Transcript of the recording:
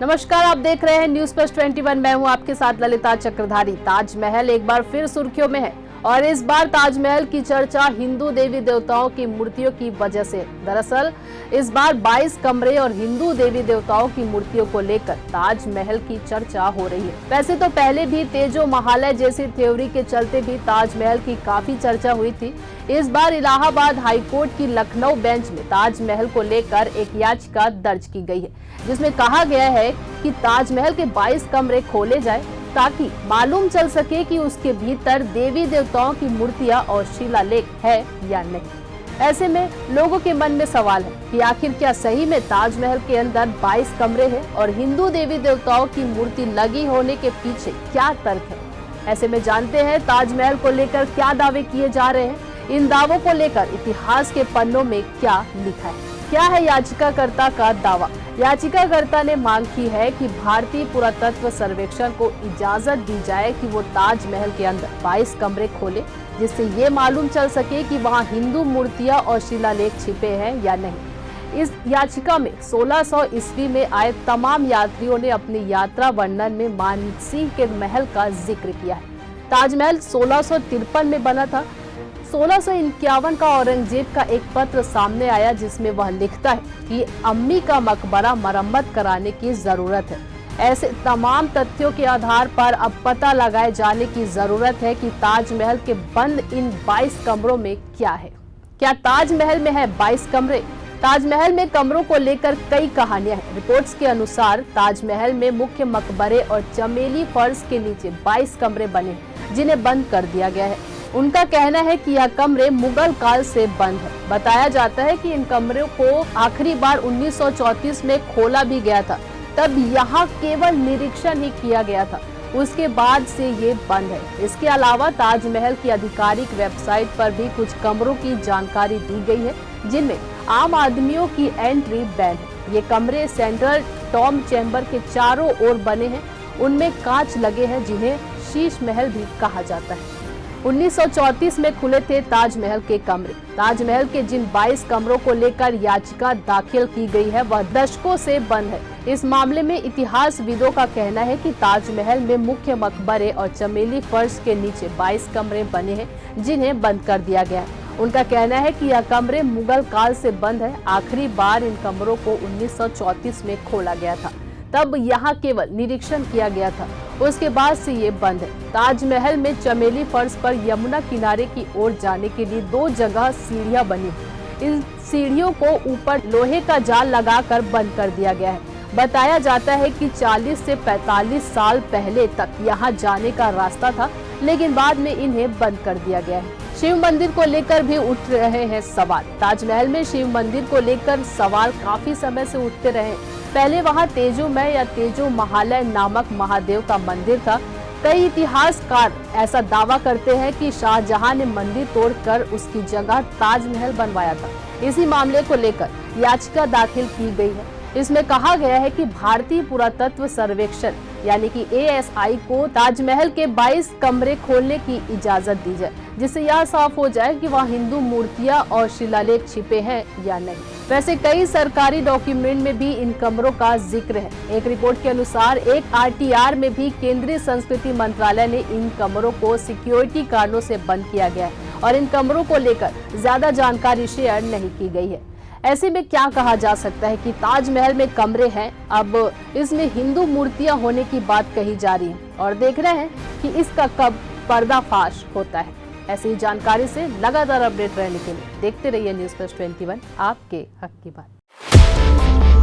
नमस्कार, आप देख रहे हैं न्यूज प्लस 21। मैं हूं आपके साथ ललिता चक्रधारी। ताजमहल एक बार फिर सुर्खियों में है और इस बार ताजमहल की चर्चा हिंदू देवी देवताओं की मूर्तियों की वजह से। दरअसल इस बार 22 कमरे और हिंदू देवी देवताओं की मूर्तियों को लेकर ताजमहल की चर्चा हो रही है। वैसे तो पहले भी तेजो महालय जैसी थ्योरी के चलते भी ताजमहल की काफी चर्चा हुई थी। इस बार इलाहाबाद हाईकोर्ट की लखनऊ बेंच में ताजमहल को लेकर एक याचिका दर्ज की गई है, जिसमें कहा गया है कि ताजमहल के 22 कमरे खोले जाए ताकि मालूम चल सके कि उसके भीतर देवी देवताओं की मूर्तियां और शिलालेख है या नहीं। ऐसे में लोगों के मन में सवाल है कि आखिर क्या सही में ताजमहल के अंदर 22 कमरे हैं और हिंदू देवी देवताओं की मूर्ति लगी होने के पीछे क्या तर्क है। ऐसे में जानते हैं ताजमहल को लेकर क्या दावे किए जा रहे हैं। इन दावों को लेकर इतिहास के पन्नों में क्या लिखा है, क्या है याचिकाकर्ता का दावा। याचिकाकर्ता ने मांग की है कि भारतीय पुरातत्व सर्वेक्षण को इजाजत दी जाए कि वो ताजमहल के अंदर 22 कमरे खोले, जिससे ये मालूम चल सके कि वहाँ हिंदू मूर्तियां और शिलालेख छिपे हैं या नहीं। इस याचिका में 1600 ईस्वी में आए तमाम यात्रियों ने अपनी यात्रा वर्णन में मानसिंह के महल का जिक्र किया है। ताजमहल 1653 में बना था। 1651 का औरंगजेब का एक पत्र सामने आया, जिसमें वह लिखता है कि अम्मी का मकबरा मरम्मत कराने की जरूरत है। ऐसे तमाम तथ्यों के आधार पर अब पता लगाए जाने की जरूरत है कि ताजमहल के बंद इन 22 कमरों में क्या है। क्या ताजमहल में है 22 कमरे? ताजमहल में कमरों को लेकर कई कहानियां हैं। रिपोर्ट्स के अनुसार ताजमहल में मुख्य मकबरे और चमेली फर्श के नीचे 22 कमरे बने, जिन्हें बंद कर दिया गया है। उनका कहना है कि यह कमरे मुगल काल से बंद है। बताया जाता है कि इन कमरों को आखिरी बार 1934 में खोला भी गया था, तब यहाँ केवल निरीक्षण ही किया गया था। उसके बाद से ये बंद है। इसके अलावा ताजमहल की आधिकारिक वेबसाइट पर भी कुछ कमरों की जानकारी दी गई है, जिनमें आम आदमियों की एंट्री बैन है। ये कमरे सेंट्रल टॉम चैम्बर के चारों ओर बने हैं। उनमें कांच लगे हैं, जिन्हें शीश महल भी कहा जाता है। 1934 में खुले थे ताजमहल के कमरे। ताजमहल के जिन 22 कमरों को लेकर याचिका दाखिल की गई है, वह दशकों से बंद है। इस मामले में इतिहासविदों का कहना है कि ताजमहल में मुख्य मकबरे और चमेली फर्श के नीचे 22 कमरे बने हैं, जिन्हें बंद कर दिया गया है। उनका कहना है कि यह कमरे मुगल काल से बंद है। आखिरी बार इन कमरों को 1934 में खोला गया था, तब यहाँ केवल निरीक्षण किया गया था। उसके बाद से ये बंद है। ताजमहल में चमेली फर्श पर यमुना किनारे की ओर जाने के लिए 2 जगह सीढ़ियां बनी। इन सीढ़ियों को ऊपर लोहे का जाल लगाकर बंद कर दिया गया है। बताया जाता है कि 40 से 45 साल पहले तक यहाँ जाने का रास्ता था, लेकिन बाद में इन्हें बंद कर दिया गया है। शिव मंदिर को लेकर भी उठ रहे हैं सवाल। ताजमहल में शिव मंदिर को लेकर सवाल काफी समय से उठते रहे। पहले वहां तेजोमय या तेजो महालय नामक महादेव का मंदिर था। कई इतिहासकार ऐसा दावा करते हैं कि शाहजहां ने मंदिर तोड़कर उसकी जगह ताजमहल बनवाया था। इसी मामले को लेकर याचिका दाखिल की गई है। इसमें कहा गया है कि भारतीय पुरातत्व सर्वेक्षण यानी कि ASI को ताजमहल के 22 कमरे खोलने की इजाजत दी जाए, जिससे यह साफ हो जाए कि वहाँ हिंदू मूर्तियां और शिलालेख छिपे हैं या नहीं। वैसे कई सरकारी डॉक्यूमेंट में भी इन कमरों का जिक्र है। एक रिपोर्ट के अनुसार एक RTR में भी केंद्रीय संस्कृति मंत्रालय ने इन कमरों को सिक्योरिटी कारणों से बंद किया गया है और इन कमरों को लेकर ज्यादा जानकारी शेयर नहीं की गई है। ऐसे में क्या कहा जा सकता है कि ताजमहल में कमरे हैं, अब इसमें हिंदू मूर्तियां होने की बात कही जा रही है और देख रहे हैं कि इसका कब पर्दाफाश होता है। ऐसी ही जानकारी से लगातार अपडेट रहने के लिए देखते रहिए न्यूज़ प्लस 21, आपके हक की बात।